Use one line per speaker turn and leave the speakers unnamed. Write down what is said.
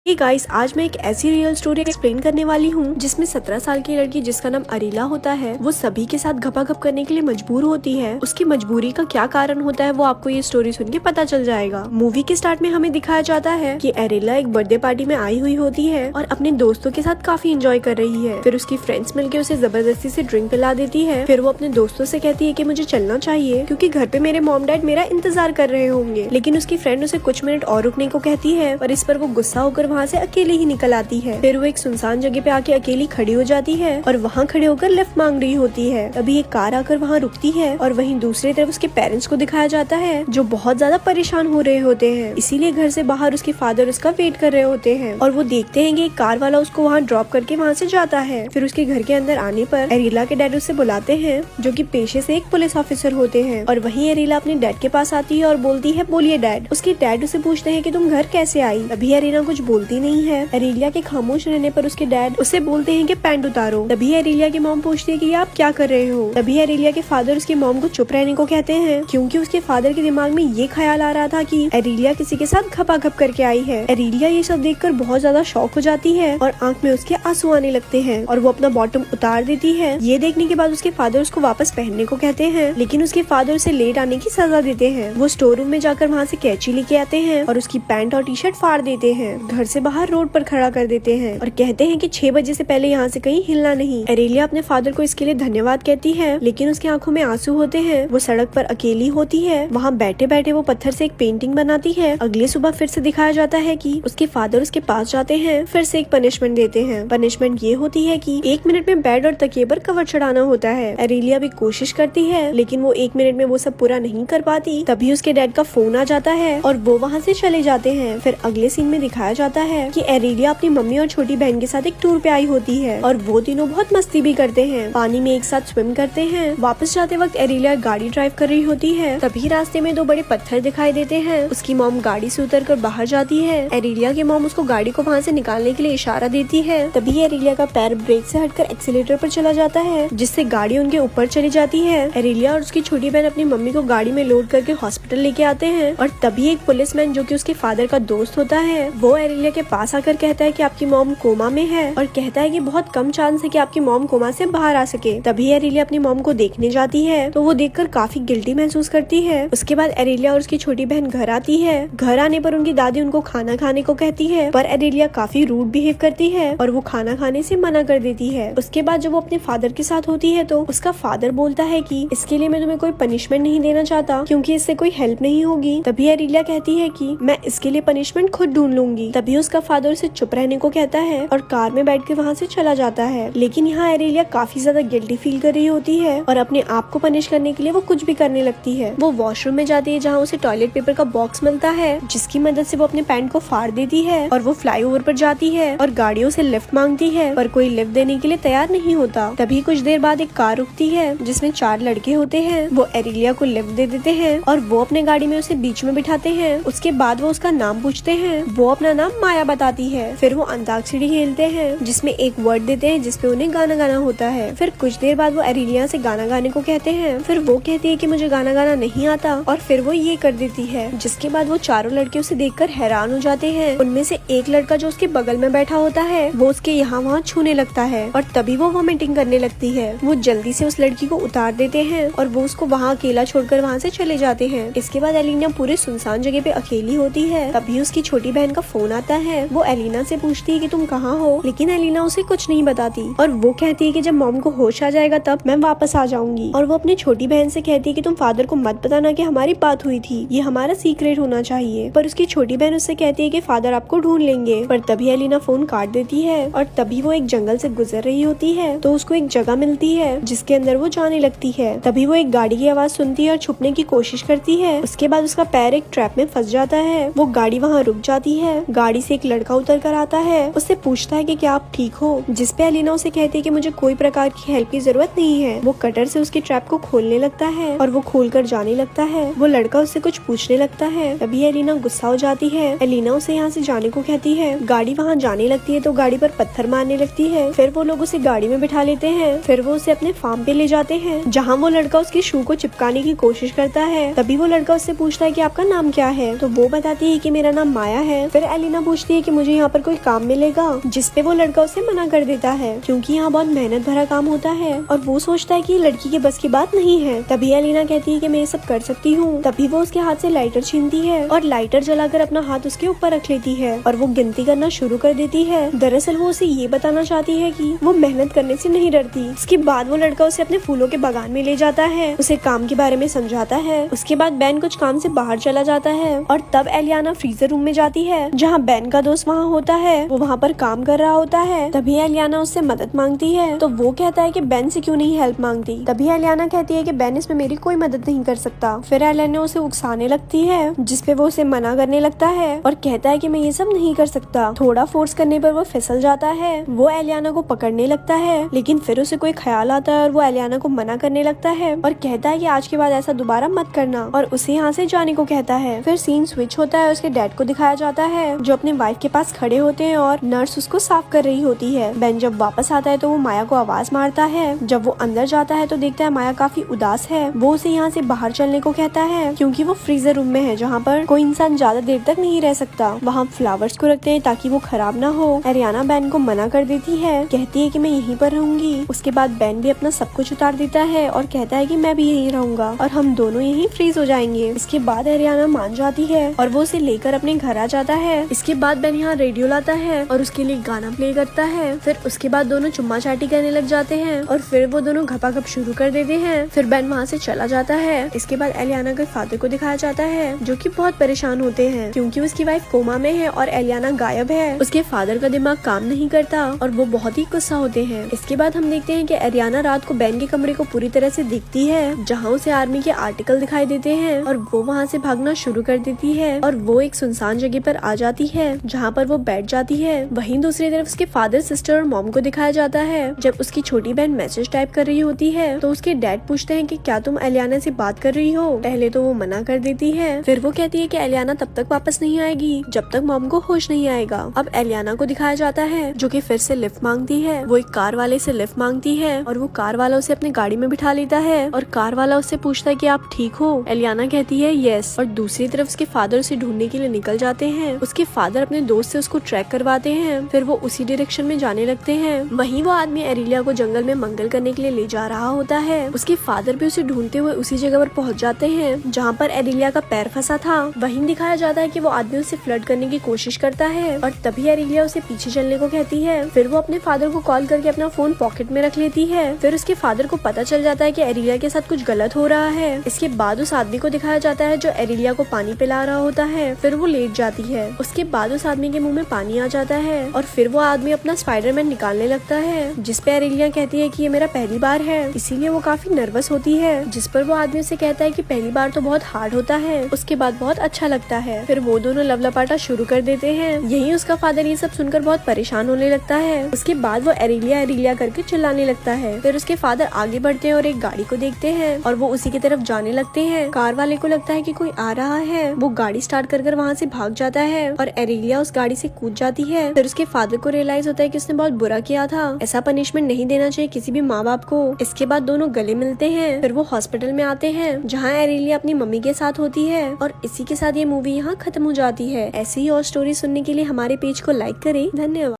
Guys, आज मैं एक ऐसी रियल स्टोरी एक्सप्लेन करने वाली हूँ जिसमें 17 साल की लड़की जिसका नाम अरीला होता है वो सभी के साथ घपाघप करने के लिए मजबूर होती है। उसकी मजबूरी का क्या कारण होता है वो आपको ये स्टोरी सुन के पता चल जाएगा। मूवी के स्टार्ट में हमें दिखाया जाता है कि अरीला एक बर्थडे पार्टी में आई हुई होती है और अपने दोस्तों के साथ काफी एंजॉय कर रही है। फिर उसकी फ्रेंड्स मिलकर उसे जबरदस्ती से ड्रिंक पिला देती है। फिर वो अपने दोस्तों से कहती है कि मुझे चलना चाहिए क्योंकि घर पे मेरे मॉम डैड मेरा इंतजार कर रहे होंगे। लेकिन उसकी फ्रेंड उसे कुछ मिनट और रुकने को कहती है और इस पर वो गुस्सा होकर वहाँ से अकेले ही निकल आती है। फिर वो एक सुनसान जगह पे आके अकेली खड़ी हो जाती है और वहाँ खड़े होकर लिफ्ट मांग रही होती है। तभी एक कार आकर वहाँ रुकती है और वहीं दूसरी तरफ उसके पेरेंट्स को दिखाया जाता है जो बहुत ज्यादा परेशान हो रहे होते हैं। इसीलिए घर से बाहर उसके फादर उसका वेट कर रहे होते हैं और वो देखते हैं कि एक कार वाला उसको वहाँ ड्रॉप करके वहाँ से जाता है। फिर उसके घर के अंदर आने पर अरीला के डैड उससे बुलाते हैं जो कि पेशे से एक पुलिस ऑफिसर होते हैं। और वहीं अरीला अपने डैड के पास आती है और बोलती है बोलिए डैड। उसके डैड उसे पूछते हैं कि तुम घर कैसे आई। अभी अरीला कुछ बोलती नहीं है। अरीला के खामोश रहने पर उसके डैड उसे बोलते हैं कि पैंट उतारो। तभी अरीला की मॉम पूछती है कि आप क्या कर रहे हो। तभी अरीला के फादर उसकी मॉम को चुप रहने को कहते हैं क्योंकि उसके फादर के दिमाग में ये ख्याल आ रहा था कि अरीला किसी के साथ घपाघप करके आई है। अरीला ये सब देखकर बहुत ज्यादा शॉक हो जाती है और आंख में उसके आंसू आने लगते हैं और वो अपना बॉटम उतार देती है। ये देखने के बाद उसके फादर उसको वापस पहनने को कहते हैं लेकिन उसके फादर उसे लेट आने की सजा देते हैं। वो स्टोर रूम में जाकर वहाँ से कैंची लेके आते हैं और उसकी पैंट और टी शर्ट फाड़ देते हैं। घर से बाहर रोड पर खड़ा कर देते हैं और कहते हैं कि 6 बजे से पहले यहाँ से कहीं हिलना नहीं। अरेलिया अपने फादर को इसके लिए धन्यवाद कहती है लेकिन उसकी आंखों में आंसू होते हैं। वो सड़क पर अकेली होती है। वहाँ बैठे बैठे वो पत्थर से एक पेंटिंग बनाती है। अगली सुबह फिर से दिखाया जाता है कि उसके फादर उसके पास जाते हैं, फिर से एक पनिशमेंट देते हैं। पनिशमेंट ये होती है कि 1 मिनट में बेड और तकिए पर कवर चढ़ाना होता है। अरेलिया भी कोशिश करती है लेकिन वो 1 मिनट में वो सब पूरा नहीं कर पाती। तभी उसके डैड का फोन आ जाता है और वो वहाँ से चले जाते हैं। फिर अगले सीन में दिखाया जाता है कि अरेलिया अपनी मम्मी और छोटी बहन के साथ एक टूर पे आई होती है और वो तीनों बहुत मस्ती भी करते हैं। पानी में एक साथ स्विम करते हैं। वापस जाते वक्त एरिलिया गाड़ी ड्राइव कर रही होती है। तभी रास्ते में 2 बड़े पत्थर दिखाई देते हैं। उसकी मॉम गाड़ी से उतरकर बाहर जाती है। एरिलिया की मॉम उसको गाड़ी को वहाँ से निकालने के लिए इशारा देती है। तभी एरिलिया का पैर ब्रेक से हटकर एक्सीलेटर पर चला जाता है जिससे गाड़ी उनके ऊपर चली जाती है। एरिलिया और उसकी छोटी बहन अपनी मम्मी को गाड़ी में लोड करके हॉस्पिटल लेके आते हैं और तभी एक पुलिसमैन जो कि उसके फादर का दोस्त होता है वो एरिलिया के पास आकर कहता है कि आपकी मॉम कोमा में है और कहता है कि बहुत कम चांस है कि आपकी मॉम कोमा से बाहर आ सके। तभी एरिलिया अपनी मॉम को देखने जाती है तो वो देखकर काफी गिल्टी महसूस करती है। उसके बाद एरिलिया और उसकी छोटी बहन घर आती है। घर आने पर उनकी दादी उनको खाना खाने को कहती है पर एरिलिया काफी रूड बिहेव करती है और वो खाना खाने से मना कर देती है। उसके बाद जब वो अपने फादर के साथ होती है तो उसका फादर बोलता है कि इसके लिए मैं तुम्हें कोई पनिशमेंट नहीं देना चाहता क्योंकि इससे कोई हेल्प नहीं होगी। तभी एरिलिया कहती है कि मैं इसके लिए पनिशमेंट खुद ढूंढ लूंगी। तभी उसका फादर उसे चुप रहने को कहता है और कार में बैठ के वहाँ से चला जाता है। लेकिन यहाँ एरिलिया काफी ज्यादा गिल्टी फील कर रही होती है और अपने आप को पनिश करने के लिए वो कुछ भी करने लगती है। वो वॉशरूम में जाती है जहाँ उसे टॉयलेट पेपर का बॉक्स मिलता है जिसकी मदद से वो अपने पैंट को फाड़ देती है और वो फ्लाईओवर पर जाती है और गाड़ियों से लिफ्ट मांगती है पर कोई लिफ्ट देने के लिए तैयार नहीं होता। तभी कुछ देर बाद एक कार रुकती है जिसमें 4 लड़के होते हैं। वो एरिलिया को लिफ्ट दे देते हैं और वो अपने गाड़ी में उसे बीच में बिठाते हैं। उसके बाद वो उसका नाम पूछते हैं। वो अपना नाम माया बताती है। फिर वो अंताक्षरी खेलते हैं जिसमें एक वर्ड देते हैं जिसपे उन्हें गाना गाना होता है। फिर कुछ देर बाद वो एरिलिया से गाना गाने को कहते हैं। फिर वो कहती है कि मुझे गाना गाना नहीं आता और फिर वो ये कर देती है जिसके बाद वो चारों लड़के उसे देखकर हैरान हो जाते हैं। उनमें से एक लड़का जो उसके बगल में बैठा होता है वो उसके यहाँ वहाँ छूने लगता है और तभी वो वॉमिटिंग करने लगती है। वो जल्दी से उस लड़की को उतार देते हैं और वो उसको वहाँ अकेला छोड़कर वहाँ से चले जाते हैं। इसके बाद एलिना पूरे सुनसान जगह पे अकेली होती है। तभी उसकी छोटी बहन का फोन आता है। वो एलिना से पूछती है कि तुम कहाँ हो लेकिन एलिना उसे कुछ नहीं बताती और वो कहती है कि जब मॉम को होश आ जाएगा तब मैं वापस आ जाऊंगी। और वो अपनी छोटी बहन से कहती है कि तुम फादर को मत बताना कि हमारी बात हुई थी, ये हमारा सीक्रेट होना चाहिए। पर उसकी छोटी बहन उससे कहती है कि फादर आपको ढूंढ लेंगे। पर तभी एलिना फोन काट देती है और तभी वो एक जंगल से गुजर रही होती है तो उसको एक जगह मिलती है जिसके अंदर वो जाने लगती है। तभी वो एक गाड़ी की आवाज सुनती है और छुपने की कोशिश करती है। उसके बाद उसका पैर एक ट्रैप में फंस जाता है। वो गाड़ी वहाँ रुक जाती है। गाड़ी से एक लड़का उतर कर आता है। उससे पूछता है कि क्या आप ठीक हो, जिसपे एलिना उसे कहती है कि मुझे कोई प्रकार की हेल्प की जरूरत नहीं है। वो कटर से उसकी ट्रैप को खोलने लगता है और वो खोलकर जाने लगता है। वो लड़का उससे कुछ पूछने लगता है। तभी एलिना गुस्सा हो जाती है। एलिना उसे यहाँ से जाने को कहती है। गाड़ी वहाँ जाने लगती है तो गाड़ी पर पत्थर मारने लगती है। फिर वो लोग उसे गाड़ी में बिठा लेते हैं। फिर वो उसे अपने फार्म पे ले जाते हैं जहाँ वो लड़का उसके शू को चिपकाने की कोशिश करता है। तभी वो लड़का उससे पूछता है कि आपका नाम क्या है तो वो बताती है कि मेरा नाम माया है। फिर एलिना पूछती है कि मुझे यहाँ पर कोई काम मिलेगा, जिसपे वो लड़का उसे मना कर देता है क्योंकि यहाँ बहुत मेहनत भरा काम होता है और वो सोचता है कि लड़की के बस की बात नहीं है। तभी एलिना कहती है कि मैं ये सब कर सकती हूँ। तभी वो उसके हाथ से लाइटर छीनती है और लाइटर जलाकर अपना हाथ उसके ऊपर रख लेती है और वो गिनती करना शुरू कर देती है। दरअसल वो उसे ये बताना चाहती है कि वो मेहनत करने से नहीं डरती। उसके बाद वो लड़का उसे अपने फूलों के बागान में ले जाता है, उसे काम के बारे में समझाता है। उसके बाद बेन कुछ काम से बाहर चला जाता है और तब एलियाना फ्रीजर रूम में जाती है जहाँ बेन का दोस्त वहाँ होता है। वो वहाँ पर काम कर रहा होता है। तभी एलियाना उससे मदद मांगती है तो वो कहता है कि बेन से क्यों नहीं हेल्प मांगती। तभी एलियाना कहती है कि बेन इसमें मेरी कोई मदद नहीं कर सकता। फिर एलियाना उसे उकसाने लगती है जिसपे वो उसे मना करने लगता है और कहता है कि मैं ये सब नहीं कर सकता। थोड़ा फोर्स करने पर वो फिसल जाता है। वो एलियाना को पकड़ने लगता है लेकिन फिर उसे कोई ख्याल आता है और वो एलियाना को मना करने लगता है और कहता है कि आज के बाद ऐसा दोबारा मत करना और उसे यहाँ से जाने को कहता है। फिर सीन स्विच होता है, उसके डैड को दिखाया जाता है जो अपने वाइफ के पास खड़े होते हैं और नर्स उसको साफ कर रही होती है। बेन जब वापस आता है तो वो माया को आवाज मारता है। जब वो अंदर जाता है तो देखता है माया काफी उदास है। वो उसे यहाँ से बाहर चलने को कहता है क्योंकि वो फ्रीजर रूम में है जहाँ पर कोई इंसान ज्यादा देर तक नहीं रह सकता। वहाँ फ्लावर्स को रखते हैं ताकि वो खराब ना हो। एरियाना बेन को मना कर देती है, कहती है कि मैं यहीं पर रहूंगी। उसके बाद बेन भी अपना सब कुछ उतार देता है और कहता है कि मैं भी यहीं रहूंगा और हम दोनों यहीं फ्रीज हो जाएंगे। इसके बाद एरियाना मान जाती है और वो उसे लेकर अपने घर आ जाता है। इसके बाद बेन यहाँ रेडियो लाता है और उसके लिए गाना प्ले करता है। फिर उसके बाद दोनों चुम्मा चाटी करने लग जाते हैं और फिर वो दोनों घपाघप शुरू कर देते हैं। फिर बेन वहाँ से चला जाता है। इसके बाद एलियाना के फादर को दिखाया जाता है जो कि बहुत परेशान होते हैं क्योंकि उसकी वाइफ कोमा में है और एलियाना गायब है। उसके फादर का दिमाग काम नहीं करता और वो बहुत ही गुस्सा होते हैं। इसके बाद हम देखते हैं कि एरियाना रात को बेन के कमरे को पूरी तरह से देखती है जहाँ उसे आर्मी के आर्टिकल दिखाई देते हैं और वो वहाँ से भागना शुरू कर देती है और वो एक सुनसान जगह पर आ जाती है जहाँ पर वो बैठ जाती है। वहीं दूसरी तरफ उसके फादर, सिस्टर और मॉम को दिखाया जाता है। जब उसकी छोटी बहन मैसेज टाइप कर रही होती है तो उसके डैड पूछते हैं कि क्या तुम एलियाना से बात कर रही हो। पहले तो वो मना कर देती है, फिर वो कहती है कि एलियाना तब तक वापस नहीं आएगी जब तक मॉम को होश नहीं आएगा। अब एलियाना को दिखाया जाता है जो कि फिर से लिफ्ट मांगती है। वो एक कार वाले से लिफ्ट मांगती है और वो कार वाला उसे अपनी गाड़ी में बिठा लेता है और कार वाला उससे पूछता है कि आप ठीक हो। एलियाना कहती है यस और दूसरी तरफ उसके फादर उसे ढूंढने के लिए निकल जाते हैं। उसके फादर अपने दोस्त से उसको ट्रैक करवाते हैं। फिर वो उसी डायरेक्शन में जाने लगते हैं। वहीं वो आदमी एरिलिया को जंगल में मंगल करने के लिए ले जा रहा होता है। उसके फादर भी उसे ढूंढते हुए उसी जगह पर पहुंच जाते हैं जहाँ पर एरिलिया का पैर फंसा था। वहीं दिखाया जाता है कि वो आदमी उससे फ्लर्ट करने की कोशिश करता है और तभी एरिलिया उसे पीछे चलने को कहती है। फिर वो अपने फादर को कॉल करके अपना फोन पॉकेट में रख लेती है। फिर उसके फादर को पता चल जाता है कि एरिलिया के साथ कुछ गलत हो रहा है। इसके बाद उस आदमी को दिखाया जाता है जो एरिलिया को पानी पिला रहा होता है। फिर वो लेट जाती है। उसके बाद उस आदमी के मुंह में पानी आ जाता है और फिर वो आदमी अपना स्पाइडरमैन निकालने लगता है जिस पे एरिलिया कहती है कि ये मेरा पहली बार है, इसीलिए वो काफी नर्वस होती है। जिस पर वो आदमी से कहता है कि पहली बार तो बहुत हार्ड होता है, उसके बाद बहुत अच्छा लगता है। फिर वो दोनों लवलपाटा शुरू कर देते हैं। यही उसका फादर ये सब सुनकर बहुत परेशान होने लगता है। उसके बाद वो एरिलिया एरिलिया करके चिल्लाने लगता है। फिर उसके फादर आगे बढ़ते हैं और एक गाड़ी को देखते हैं और वो उसी की तरफ जाने लगते हैं। कार वाले को लगता है कि कोई आ रहा है। वो गाड़ी स्टार्ट कर वहाँ से भाग जाता है और एरिलिया उस गाड़ी से कूद जाती है। फिर उसके फादर को रियलाइज होता है कि उसने बहुत बुरा किया था, ऐसा पनिशमेंट नहीं देना चाहिए किसी भी माँ बाप को। इसके बाद दोनों गले मिलते हैं। फिर वो हॉस्पिटल में आते हैं जहाँ एरिलिया अपनी मम्मी के साथ होती है और इसी के साथ ये मूवी यहाँ खत्म हो जाती है। ऐसी ही और स्टोरी सुनने के लिए हमारे पेज को लाइक करें। धन्यवाद।